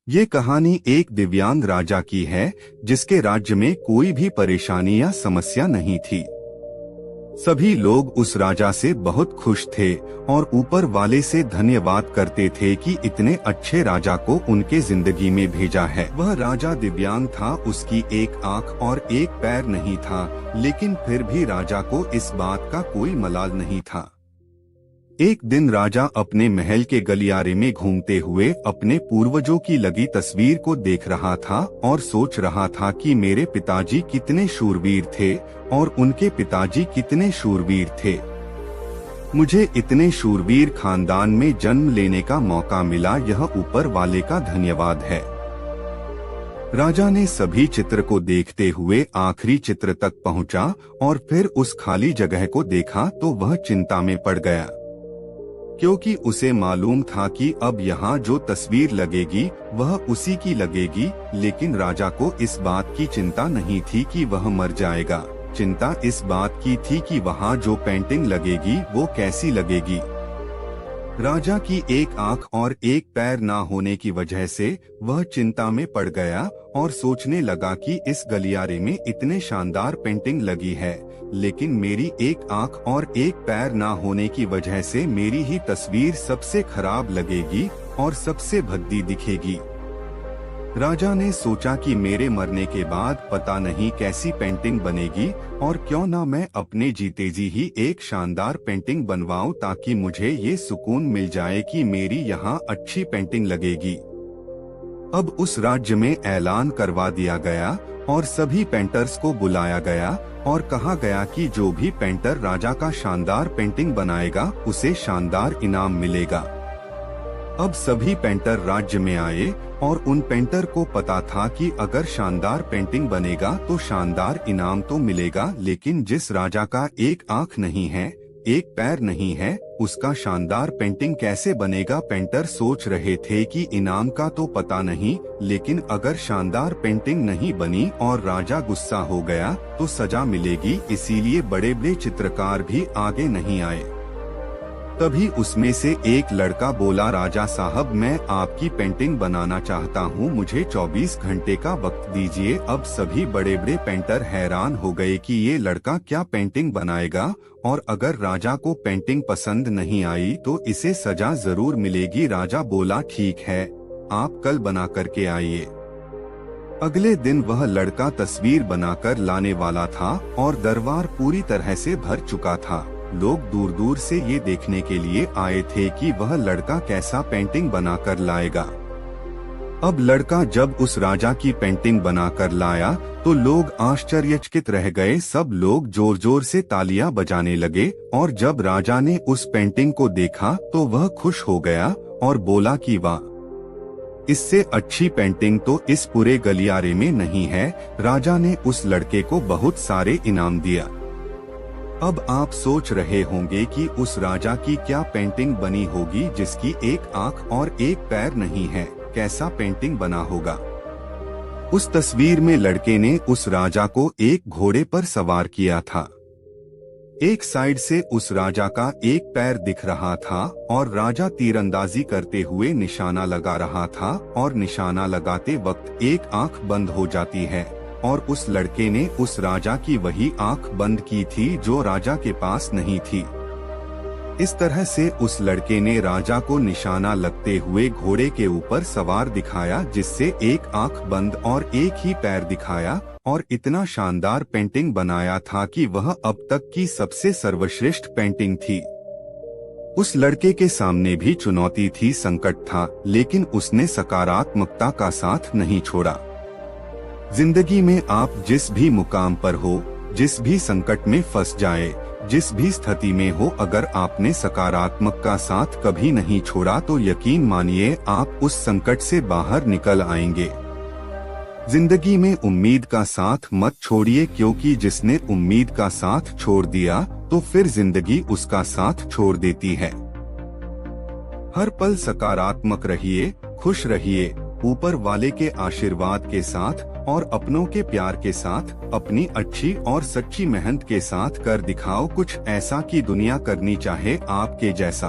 ये कहानी एक दिव्यांग राजा की है जिसके राज्य में कोई भी परेशानी या समस्या नहीं थी। सभी लोग उस राजा से बहुत खुश थे और ऊपर वाले से धन्यवाद करते थे कि इतने अच्छे राजा को उनके जिंदगी में भेजा है। वह राजा दिव्यांग था, उसकी एक आंख और एक पैर नहीं था, लेकिन फिर भी राजा को इस बात का कोई मलाल नहीं था। एक दिन राजा अपने महल के गलियारे में घूमते हुए अपने पूर्वजों की लगी तस्वीर को देख रहा था और सोच रहा था कि मेरे पिताजी कितने शूरवीर थे और उनके पिताजी कितने शूरवीर थे। मुझे इतने शूरवीर खानदान में जन्म लेने का मौका मिला, यह ऊपर वाले का धन्यवाद है। राजा ने सभी चित्र को देखते हुए आखिरी चित्र तक पहुंचा और फिर उस खाली जगह को देखा तो वह चिंता में पड़ गया, क्योंकि उसे मालूम था कि अब यहाँ जो तस्वीर लगेगी वह उसी की लगेगी। लेकिन राजा को इस बात की चिंता नहीं थी कि वह मर जाएगा, चिंता इस बात की थी कि वहाँ जो पेंटिंग लगेगी वो कैसी लगेगी। राजा की एक आंख और एक पैर ना होने की वजह से वह चिंता में पड़ गया और सोचने लगा कि इस गलियारे में इतने शानदार पेंटिंग लगी है, लेकिन मेरी एक आंख और एक पैर ना होने की वजह से मेरी ही तस्वीर सबसे खराब लगेगी और सबसे भद्दी दिखेगी। राजा ने सोचा कि मेरे मरने के बाद पता नहीं कैसी पेंटिंग बनेगी और क्यों ना मैं अपने जीते जी ही एक शानदार पेंटिंग बनवाऊं, ताकि मुझे ये सुकून मिल जाए कि मेरी यहाँ अच्छी पेंटिंग लगेगी। अब उस राज्य में ऐलान करवा दिया गया और सभी पेंटर्स को बुलाया गया और कहा गया कि जो भी पेंटर राजा का शानदार पेंटिंग बनाएगा उसे शानदार इनाम मिलेगा। अब सभी पेंटर राज्य में आए और उन पेंटर को पता था कि अगर शानदार पेंटिंग बनेगा तो शानदार इनाम तो मिलेगा, लेकिन जिस राजा का एक आंख नहीं है, एक पैर नहीं है, उसका शानदार पेंटिंग कैसे बनेगा। पेंटर सोच रहे थे कि इनाम का तो पता नहीं, लेकिन अगर शानदार पेंटिंग नहीं बनी और राजा गुस्सा हो गया तो सजा मिलेगी, इसीलिए बड़े बड़े चित्रकार भी आगे नहीं आए। तभी उसमें से एक लड़का बोला, राजा साहब मैं आपकी पेंटिंग बनाना चाहता हूँ, मुझे 24 घंटे का वक्त दीजिए। अब सभी बड़े बड़े पेंटर हैरान हो गए कि ये लड़का क्या पेंटिंग बनाएगा और अगर राजा को पेंटिंग पसंद नहीं आई तो इसे सजा जरूर मिलेगी। राजा बोला, ठीक है, आप कल बना करके आइए। अगले दिन वह लड़का तस्वीर बनाकर लाने वाला था और दरबार पूरी तरह से भर चुका था। लोग दूर दूर से ये देखने के लिए आए थे कि वह लड़का कैसा पेंटिंग बनाकर लाएगा। अब लड़का जब उस राजा की पेंटिंग बनाकर लाया तो लोग आश्चर्यचकित रह गए। सब लोग जोर जोर से तालियां बजाने लगे और जब राजा ने उस पेंटिंग को देखा तो वह खुश हो गया और बोला कि वाह, इससे अच्छी पेंटिंग तो इस पूरे गलियारे में नहीं है। राजा ने उस लड़के को बहुत सारे इनाम दिया। अब आप सोच रहे होंगे कि उस राजा की क्या पेंटिंग बनी होगी जिसकी एक आंख और एक पैर नहीं है, कैसा पेंटिंग बना होगा। उस तस्वीर में लड़के ने उस राजा को एक घोड़े पर सवार किया था। एक साइड से उस राजा का एक पैर दिख रहा था और राजा तीरंदाजी करते हुए निशाना लगा रहा था और निशाना लगाते वक्त एक आंख बंद हो जाती है और उस लड़के ने उस राजा की वही आंख बंद की थी जो राजा के पास नहीं थी। इस तरह से उस लड़के ने राजा को निशाना लगते हुए घोड़े के ऊपर सवार दिखाया, जिससे एक आंख बंद और एक ही पैर दिखाया और इतना शानदार पेंटिंग बनाया था कि वह अब तक की सबसे सर्वश्रेष्ठ पेंटिंग थी। उस लड़के के सामने भी चुनौती थी, संकट था, लेकिन उसने सकारात्मकता का साथ नहीं छोड़ा। जिंदगी में आप जिस भी मुकाम पर हो, जिस भी संकट में फंस जाए, जिस भी स्थिति में हो, अगर आपने सकारात्मक का साथ कभी नहीं छोड़ा तो यकीन मानिए आप उस संकट से बाहर निकल आएंगे। जिंदगी में उम्मीद का साथ मत छोड़िए, क्योंकि जिसने उम्मीद का साथ छोड़ दिया तो फिर जिंदगी उसका साथ छोड़ देती है। हर पल सकारात्मक रहिए, खुश रहिए, ऊपर वाले के आशीर्वाद के साथ और अपनों के प्यार के साथ, अपनी अच्छी और सच्ची मेहनत के साथ कर दिखाओ कुछ ऐसा कि दुनिया करनी चाहे आपके जैसा।